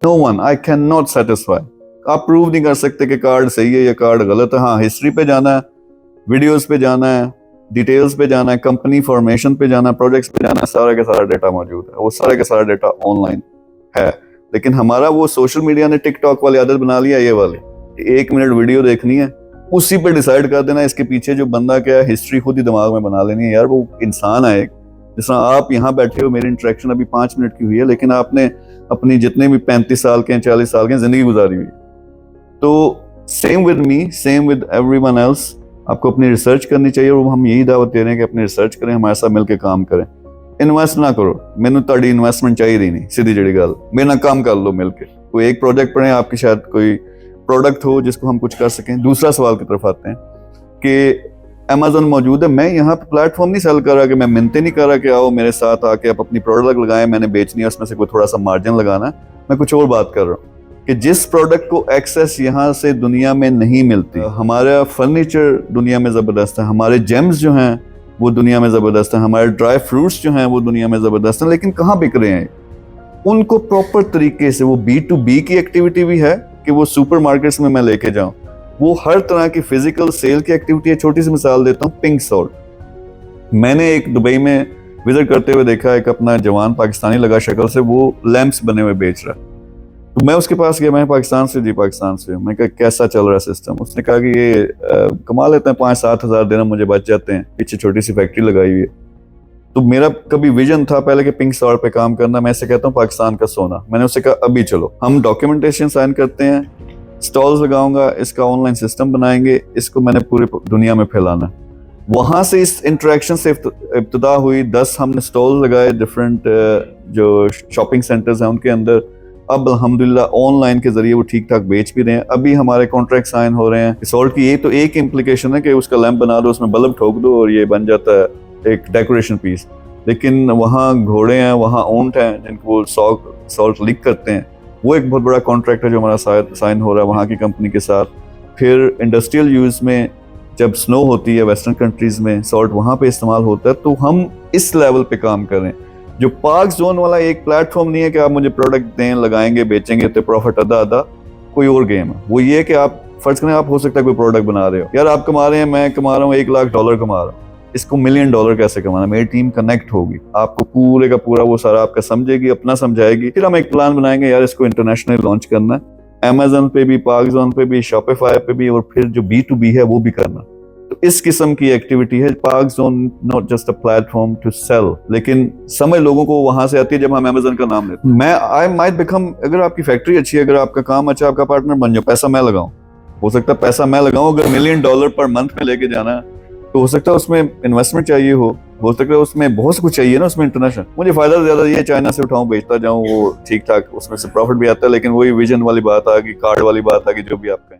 No one, I can not satisfy. आप prove नहीं कर सकते कि कार्ड सही है या कार्ड गलत है। हाँ, हिस्ट्री पे जाना है, वीडियोस पे जाना है, डिटेल्स पे जाना है, कंपनी फॉर्मेशन पे जाना है, प्रोजेक्ट्स पे जाना है, सारा का सारा डेटा मौजूद है, वो सारा का सारा डेटा ऑनलाइन है। लेकिन हमारा वो सोशल मीडिया ने टिकटॉक वाली आदत बना लिया, ये वाली 1 मिनट वीडियो देखनी है, उसी पे डिसाइड कर देना इसके पीछे जो बंदा क्या है, हिस्ट्री खुद ही दिमाग में बना लेनी है। यार वो इंसान है एक, जिस तरह आप यहाँ बैठे हो, मेरी इंटरेक्शन अभी 5 मिनट की हुई है, लेकिन आपने अपनी जितने भी 35 साल के 40 साल के जिंदगी गुजारी हुई। तो same with me, same with everyone else, आपको अपनी रिसर्च करनी चाहिए, और हम यही दावत दे रहे हैं कि अपनी रिसर्च करें, हमारे साथ मिलकर काम करें। इन्वेस्ट ना करो, मैंने ਤੁਹਾਡੀ इन्वेस्टमेंट चाहिए नहीं, सीधी जड़ी गल, मेरे ना काम कर लो मिलके। कोई एक प्रोजेक्ट पढ़ें, आपकी शायद कोई प्रोडक्ट हो जिसको हम कुछ कर सकें। दूसरा सवाल की तरफ आते हैं कि अमेज़न मौजूद है, मैं यहाँ पे प्लेटफॉर्म नहीं सेल कर रहा, कि मैं मिन्नतें नहीं कर रहा कि आओ मेरे साथ आके आप अपनी प्रोडक्ट लगाएं, मैंने बेचनी है, उसमें से कोई थोड़ा सा मार्जिन लगाना है। मैं कुछ और बात कर रहा हूँ कि जिस प्रोडक्ट को एक्सेस यहाँ से दुनिया में नहीं मिलती, हमारा फर्नीचर दुनिया में ज़बरदस्त है, हमारे जेम्स जो हैं वो दुनिया में ज़बरदस्त है, हमारे ड्राई फ्रूट्स जो हैं वो दुनिया में ज़बरदस्त हैं, लेकिन कहाँ बिक रहे हैं? उनको प्रॉपर तरीके से, वो B2B की एक्टिविटी भी है कि वो सुपर मार्केट्स में मैं लेके जाऊँ, वो हर तरह की फिजिकल सेल की एक्टिविटी है। छोटी सी मिसाल देता हूँ, पिंक सॉल्ट। मैंने एक दुबई में विजिट करते हुए देखा, एक अपना जवान पाकिस्तानी लगा शक्ल से, वो लैंप्स बने हुए बेच रहा है। तो मैं उसके पास गया, मैं पाकिस्तान से, जी पाकिस्तान से। मैं कहा कैसा चल रहा है सिस्टम? उसने कहा कि ये कमा लेते हैं, 5-7 हज़ार दिन मुझे बच जाते हैं, पीछे छोटी सी फैक्ट्री लगाई हुई है। तो मेरा कभी विजन था पहले कि पिंक सॉल्ट पे काम करना। मैं ऐसे कहता हूँ पाकिस्तान का सोना। मैंने उससे कहा अभी चलो हम डॉक्यूमेंटेशन साइन करते हैं, स्टॉल्स लगाऊंगा, इसका ऑनलाइन सिस्टम बनाएंगे, इसको मैंने पूरी दुनिया में फैलाना है। वहां से इस इंटरेक्शन से इब्तिदा हुई। 10 हमने स्टॉल लगाए डिफरेंट जो शॉपिंग सेंटर्स हैं उनके अंदर। अब अल्हम्दुलिल्लाह ऑनलाइन के जरिए वो ठीक ठाक बेच भी रहे हैं। अभी हमारे कॉन्ट्रैक्ट साइन हो रहे हैं। सॉल्ट की ये तो एक इम्प्लीकेशन है कि उसका लैंप बना दो, उसमें बल्ब ठोक दो और ये बन जाता है एक डेकोरेशन पीस। लेकिन वहाँ घोड़े हैं, वहाँ ऊंट हैं जिनको वो सॉल्ट लीक करते हैं। वो एक बहुत बड़ा कॉन्ट्रैक्ट है जो हमारा साइन हो रहा है वहाँ की कंपनी के साथ। फिर इंडस्ट्रियल यूज़ में जब स्नो होती है वेस्टर्न कंट्रीज में, सॉल्ट वहाँ पे इस्तेमाल होता है। तो हम इस लेवल पे काम कर रहे हैं। जो पार्क जोन वाला एक प्लेटफॉर्म नहीं है कि आप मुझे प्रोडक्ट दें, लगाएंगे, बेचेंगे तो प्रॉफिट आधा कोई और गेम है। वो ये कि आप फर्ज करें, आप हो सकता है कोई प्रोडक्ट बना रहे हो, यार आप कमा रहे हैं, मैं कमा रहा हूँ $1 लाख कमा रहा हूँ, इसको $1 मिलियन कैसे कमाना? मेरी टीम कनेक्ट होगी, आपको पूरे का पूरा वो सारा आपका समझेगी, अपना समझाएगी। फिर हम एक प्लान बनाएंगे, यार इसको इंटरनेशनल लॉन्च करना है, अमेज़न पे भी, पार्क जोन पे भी, शॉपिफाई पे भी, और फिर जो B2B है वो भी करना। तो इस किस्म की एक्टिविटी है। Park zone not just a platform to sell, लेकिन समझ लोगों को वहां से आती है जब हम अमेज़न का नाम लेते हैं। आई माइट बिकम, अगर आपकी फैक्ट्री अच्छी है, अगर आपका काम अच्छा, आपका पार्टनर बन जाओ, पैसा मैं लगाऊं, हो सकता है पैसा मैं लगाऊं। अगर $1 मिलियन पर मंथ में लेके जाना है तो हो सकता है उसमें इन्वेस्टमेंट चाहिए हो सकता है उसमें बहुत कुछ चाहिए ना, उसमें इंटरनेशनल। मुझे फायदा ज्यादा ये चाइना से उठाऊं, बेचता जाऊं, वो ठीक ठाक उसमें से प्रॉफिट भी आता है, लेकिन वही विजन वाली बात आ गई, कार्ड वाली बात आ गई, जो भी आप कहें।